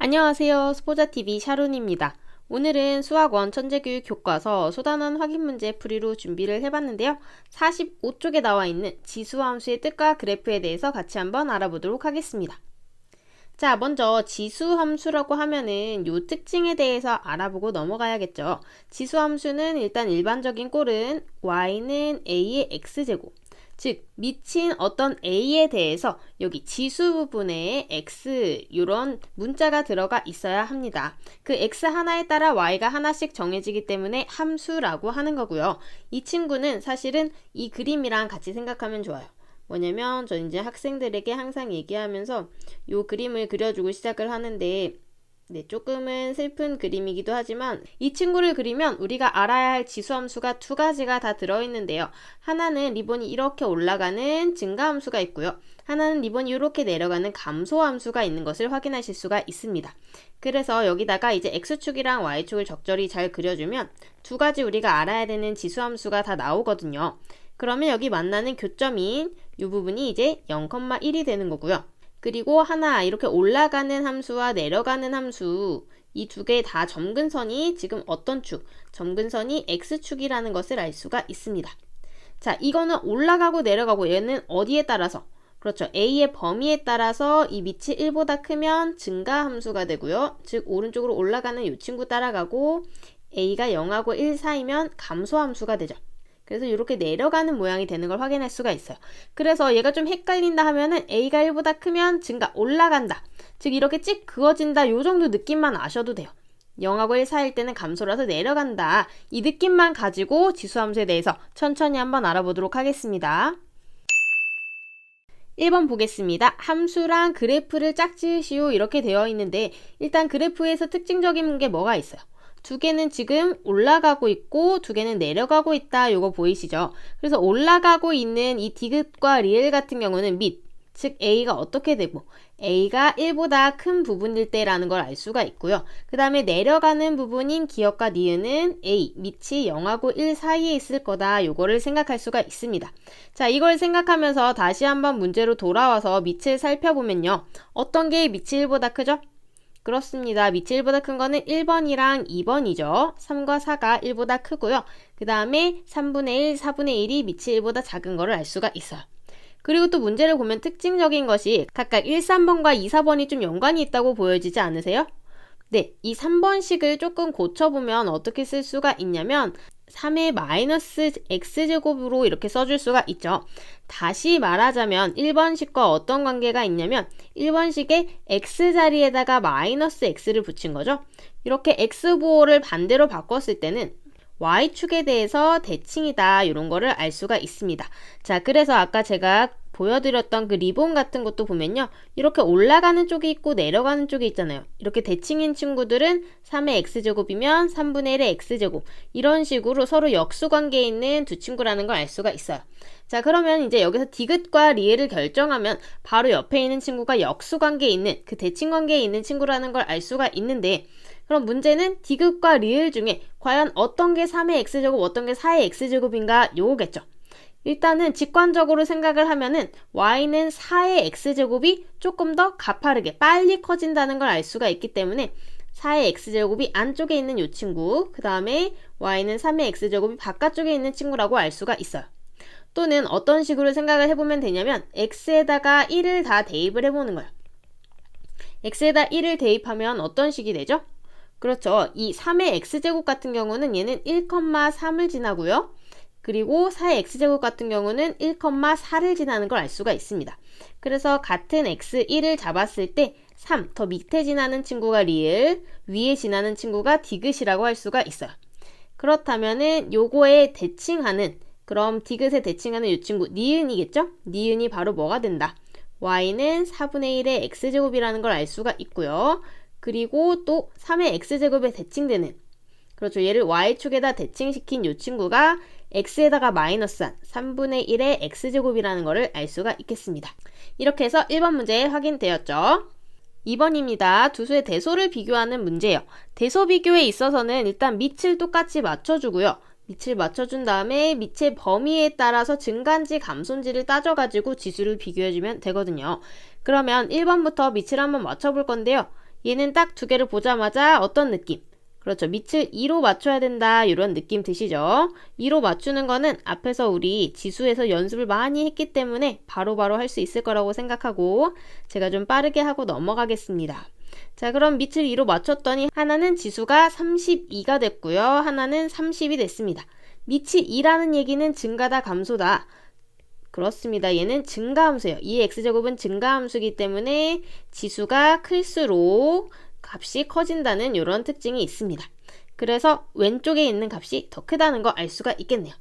안녕하세요. 스포자TV 샤론입니다. 오늘은 수학원 천재교육 교과서 소단원 확인 문제 풀이로 준비를 해봤는데요. 45쪽에 나와 있는 지수함수의 뜻과 그래프에 대해서 같이 한번 알아보도록 하겠습니다. 자, 먼저 지수함수라고 하면은 요 특징에 대해서 알아보고 넘어가야겠죠. 지수함수는 일단 일반적인 꼴은 y는 a의 x제곱, 즉 미친 어떤 a에 대해서 여기 지수 부분에 x 이런 문자가 들어가 있어야 합니다. 그 x 하나에 따라 y가 하나씩 정해지기 때문에 함수라고 하는 거고요. 이 친구는 사실은 이 그림이랑 같이 생각하면 좋아요. 뭐냐면 저 이제 학생들에게 항상 얘기하면서 요 그림을 그려주고 시작을 하는데 조금은 슬픈 그림이기도 하지만 이 친구를 그리면 우리가 알아야 할 지수함수가 두 가지가 다 들어있는데요. 하나는 리본이 이렇게 올라가는 증가함수가 있고요. 하나는 리본이 이렇게 내려가는 감소함수가 있는 것을 확인하실 수가 있습니다. 그래서 여기다가 이제 x축이랑 y축을 적절히 잘 그려주면 두 가지 우리가 알아야 되는 지수함수가 다 나오거든요. 그러면 여기 만나는 교점인 이 부분이 이제 0,1이 되는 거고요. 그리고 하나 이렇게 올라가는 함수와 내려가는 함수 이 두 개 다 점근선이 지금 어떤 축? 점근선이 x축이라는 것을 알 수가 있습니다. 자, 이거는 올라가고 내려가고 얘는 어디에 따라서? 그렇죠. a의 범위에 따라서 이 밑이 1보다 크면 증가함수가 되고요. 즉 오른쪽으로 올라가는 이 친구 따라가고 a가 0하고 1 사이면 감소함수가 되죠. 그래서 이렇게 내려가는 모양이 되는 걸 확인할 수가 있어요. 그래서 얘가 좀 헷갈린다 하면은 a가 1보다 크면 증가, 올라간다. 즉 이렇게 찍 그어진다. 요 정도 느낌만 아셔도 돼요. 0하고 1 사이일 때는 감소라서 내려간다. 이 느낌만 가지고 지수함수에 대해서 천천히 한번 알아보도록 하겠습니다. 1번 보겠습니다. 함수랑 그래프를 짝지으시오 이렇게 되어 있는데 일단 그래프에서 특징적인 게 뭐가 있어요? 두 개는 지금 올라가고 있고 두 개는 내려가고 있다. 요거 보이시죠? 그래서 올라가고 있는 이 디귿과 리엘 같은 경우는 밑, 즉 a가 어떻게 되고 a가 1보다 큰 부분일 때라는 걸 알 수가 있고요. 그 다음에 내려가는 부분인 기역과 니은은 a, 밑이 0하고 1 사이에 있을 거다. 요거를 생각할 수가 있습니다. 자, 이걸 생각하면서 다시 한번 문제로 돌아와서 밑을 살펴보면요. 어떤 게 밑이 1보다 크죠? 그렇습니다. 밑이 1보다 큰 거는 1번이랑 2번이죠. 3과 4가 1보다 크고요. 그 다음에 3분의 1, 4분의 1이 밑이 1보다 작은 거를 알 수가 있어요. 그리고 또 문제를 보면 특징적인 것이 각각 1, 3번과 2, 4번이 좀 연관이 있다고 보여지지 않으세요? 네, 이 3번식을 조금 고쳐보면 어떻게 쓸 수가 있냐면 3의 마이너스 x제곱으로 이렇게 써줄 수가 있죠. 다시 말하자면 1번식과 어떤 관계가 있냐면 1번식에 x자리에다가 마이너스 x를 붙인 거죠. 이렇게 x부호를 반대로 바꿨을 때는 y축에 대해서 대칭이다 이런 거를 알 수가 있습니다. 자, 그래서 아까 제가 보여드렸던 그 리본 같은 것도 보면요. 이렇게 올라가는 쪽이 있고 내려가는 쪽이 있잖아요. 이렇게 대칭인 친구들은 3의 x제곱이면 3분의 1의 x제곱 이런 식으로 서로 역수관계에 있는 두 친구라는 걸 알 수가 있어요. 자, 그러면 이제 여기서 디귿과 리엘을 결정하면 바로 옆에 있는 친구가 역수관계에 있는 그 대칭관계에 있는 친구라는 걸 알 수가 있는데 그럼 문제는 디귿과 리엘 중에 과연 어떤 게 3의 x제곱 어떤 게 4의 x제곱인가 요거겠죠. 일단은 직관적으로 생각을 하면은 y는 4의 x제곱이 조금 더 가파르게 빨리 커진다는 걸 알 수가 있기 때문에 4의 x제곱이 안쪽에 있는 이 친구 그 다음에 y는 3의 x제곱이 바깥쪽에 있는 친구라고 알 수가 있어요. 또는 어떤 식으로 생각을 해보면 되냐면 x에다가 1을 다 대입을 해보는 거예요. x에다 1을 대입하면 어떤 식이 되죠? 그렇죠. 이 3의 x제곱 같은 경우는 얘는 1,3을 지나고요. 그리고 4의 x제곱 같은 경우는 1,4를 지나는 걸 알 수가 있습니다. 그래서 같은 x1을 잡았을 때 3, 더 밑에 지나는 친구가 리을, 위에 지나는 친구가 디귿이라고 할 수가 있어요. 그렇다면은 요거에 대칭하는, 그럼 디귿에 대칭하는 이 친구 니은이겠죠? 니은이 바로 뭐가 된다? y는 4분의 1의 x제곱이라는 걸 알 수가 있고요. 그리고 또 3의 x제곱에 대칭되는, 그렇죠. 얘를 y축에다 대칭시킨 이 친구가 x에다가 마이너스한 3분의 1의 x제곱이라는 것을 알 수가 있겠습니다. 이렇게 해서 1번 문제 확인되었죠. 2번입니다. 두 수의 대소를 비교하는 문제예요. 대소 비교에 있어서는 일단 밑을 똑같이 맞춰주고요. 밑을 맞춰준 다음에 밑의 범위에 따라서 증가인지 감소인지를 따져가지고 지수를 비교해주면 되거든요. 그러면 1번부터 밑을 한번 맞춰볼 건데요. 얘는 딱 두 개를 보자마자 어떤 느낌? 그렇죠. 밑을 2로 맞춰야 된다. 이런 느낌 드시죠? 2로 맞추는 거는 앞에서 우리 지수에서 연습을 많이 했기 때문에 바로바로 할 수 있을 거라고 생각하고 제가 좀 빠르게 하고 넘어가겠습니다. 자, 그럼 밑을 2로 맞췄더니 하나는 지수가 32가 됐고요. 하나는 30이 됐습니다. 밑이 2라는 얘기는 증가다, 감소다. 그렇습니다. 얘는 증가함수예요. 2의 x제곱은 증가함수이기 때문에 지수가 클수록 값이 커진다는 이런 특징이 있습니다. 그래서 왼쪽에 있는 값이 더 크다는 거 알 수가 있겠네요.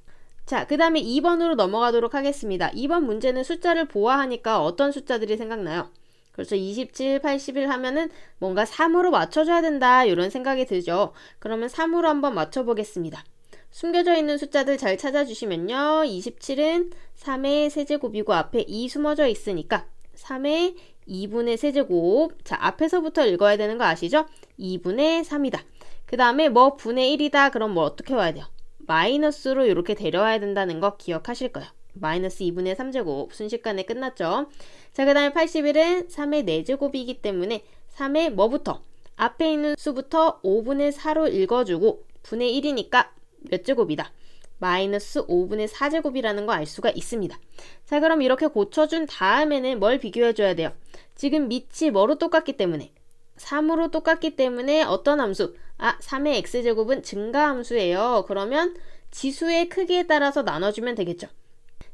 자, 그 다음에 2번으로 넘어가도록 하겠습니다. 2번 문제는 숫자를 보아하니까 어떤 숫자들이 생각나요? 그렇죠. 27, 81 하면은 뭔가 3으로 맞춰줘야 된다 이런 생각이 들죠. 그러면 3으로 한번 맞춰보겠습니다. 숨겨져 있는 숫자들 잘 찾아주시면요. 27은 3의 세제곱이고 앞에 2 숨어져 있으니까 3의 2분의 세제곱. 자, 앞에서부터 읽어야 되는 거 아시죠? 2분의 3이다. 그 다음에 뭐 분의 1이다. 그럼 뭐 어떻게 와야 돼요? 마이너스로 이렇게 데려와야 된다는 거 기억하실 거예요. 마이너스 2분의 3제곱. 순식간에 끝났죠? 자, 그 다음에 81은 3의 4제곱이기 때문에 3의 뭐부터? 앞에 있는 수부터 5분의 4로 읽어주고 분의 1이니까 몇 제곱이다? 마이너스 5분의 4제곱이라는 거 알 수가 있습니다. 자, 그럼 이렇게 고쳐준 다음에는 뭘 비교해줘야 돼요? 지금 밑이 뭐로 똑같기 때문에 3으로 똑같기 때문에 어떤 함수? 3의 x제곱은 증가함수예요. 그러면 지수의 크기에 따라서 나눠주면 되겠죠.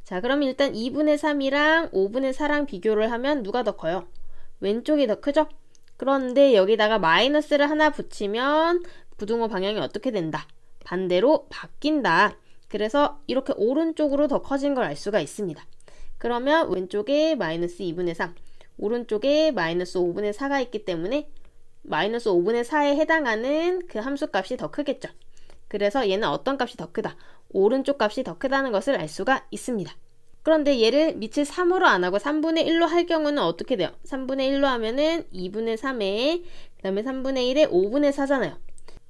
자, 그럼 일단 2분의 3이랑 5분의 4랑 비교를 하면 누가 더 커요? 왼쪽이 더 크죠? 그런데 여기다가 마이너스를 하나 붙이면 부등호 방향이 어떻게 된다? 반대로 바뀐다. 그래서 이렇게 오른쪽으로 더 커진 걸 알 수가 있습니다. 그러면 왼쪽에 마이너스 2분의 3, 오른쪽에 마이너스 5분의 4가 있기 때문에 마이너스 5분의 4에 해당하는 그 함수값이 더 크겠죠. 그래서 얘는 어떤 값이 더 크다? 오른쪽 값이 더 크다는 것을 알 수가 있습니다. 그런데 얘를 밑을 3으로 안 하고 3분의 1로 할 경우는 어떻게 돼요? 3분의 1로 하면은 2분의 3에 그 다음에 3분의 1에 5분의 4잖아요.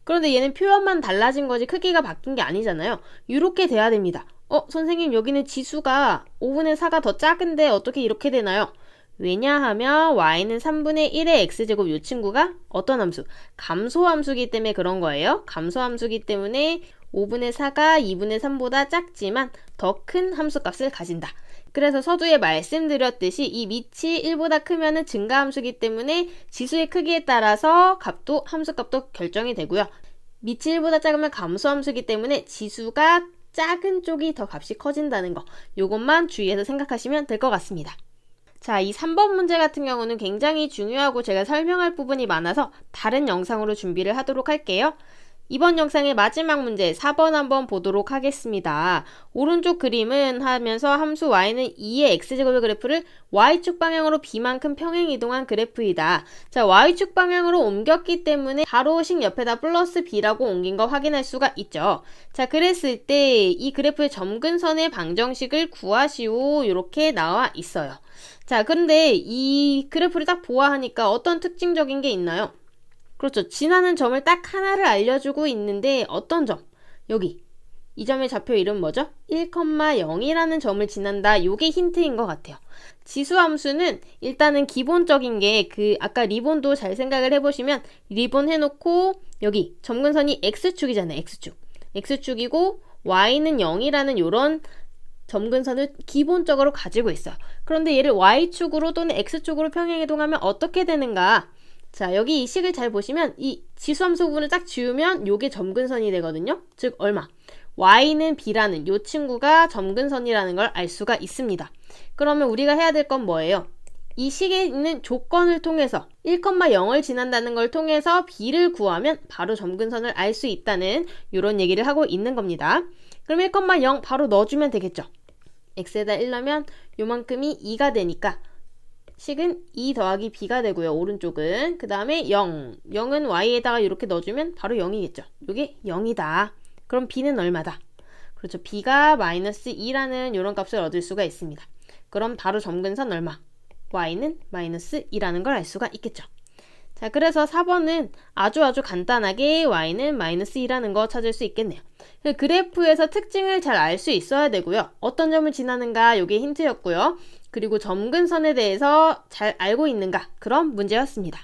그런데 얘는 표현만 달라진 거지 크기가 바뀐 게 아니잖아요. 이렇게 돼야 됩니다. 선생님 여기는 지수가 5분의 4가 더 작은데 어떻게 이렇게 되나요? 왜냐하면 y는 3분의 1의 x제곱 이 친구가 어떤 함수? 감소함수기 때문에 그런 거예요. 감소함수기 때문에 5분의 4가 2분의 3보다 작지만 더 큰 함수값을 가진다. 그래서 서두에 말씀드렸듯이 이 밑이 1보다 크면은 증가함수기 때문에 지수의 크기에 따라서 값도 함수값도 결정이 되고요. 밑이 1보다 작으면 감소함수기 때문에 지수가 작은 쪽이 더 값이 커진다는 거. 요것만 주의해서 생각하시면 될 것 같습니다. 자, 이 3번 문제 같은 경우는 굉장히 중요하고 제가 설명할 부분이 많아서 다른 영상으로 준비를 하도록 할게요. 이번 영상의 마지막 문제 4번 한번 보도록 하겠습니다. 오른쪽 그림은 하면서 함수 y는 2의 x제곱의 그래프를 y축 방향으로 b만큼 평행 이동한 그래프이다. 자, y축 방향으로 옮겼기 때문에 가로식 옆에다 플러스 b라고 옮긴 거 확인할 수가 있죠. 자, 그랬을 때 이 그래프의 점근선의 방정식을 구하시오. 이렇게 나와 있어요. 자, 근데 이 그래프를 딱 보아하니까 어떤 특징적인 게 있나요? 그렇죠. 지나는 점을 딱 하나를 알려주고 있는데 어떤 점? 여기. 이 점의 좌표 이름 뭐죠? 1,0이라는 점을 지난다. 요게 힌트인 것 같아요. 지수함수는 일단은 기본적인 게 아까 리본도 잘 생각을 해보시면 리본 해놓고 여기 점근선이 x축이잖아요. x축. x축이고 y는 0이라는 요런 점근선을 기본적으로 가지고 있어요. 그런데 얘를 y축으로 또는 x축으로 평행이동하면 어떻게 되는가? 자, 여기 이 식을 잘 보시면 이 지수함수 부분을 딱 지우면 요게 점근선이 되거든요. 즉 얼마? y는 b라는 요 친구가 점근선이라는 걸 알 수가 있습니다. 그러면 우리가 해야 될 건 뭐예요? 이 식에 있는 조건을 통해서 1,0을 지난다는 걸 통해서 b를 구하면 바로 점근선을 알 수 있다는 이런 얘기를 하고 있는 겁니다. 그럼 1,0 바로 넣어주면 되겠죠. x에다 1 넣으면 요만큼이 2가 되니까 식은 2 더하기 b가 되고요. 오른쪽은. 그 다음에 0. 0은 y에다가 이렇게 넣어주면 바로 0이겠죠. 이게 0이다. 그럼 b는 얼마다? 그렇죠. b가 마이너스 2라는 이런 값을 얻을 수가 있습니다. 그럼 바로 점근선 얼마? y는 마이너스 2라는 걸 알 수가 있겠죠. 자, 그래서 4번은 아주 간단하게 y는 마이너스 2라는 거 찾을 수 있겠네요. 그래프에서 특징을 잘 알 수 있어야 되고요. 어떤 점을 지나는가 요게 힌트였고요. 그리고 점근선에 대해서 잘 알고 있는가 그런 문제였습니다.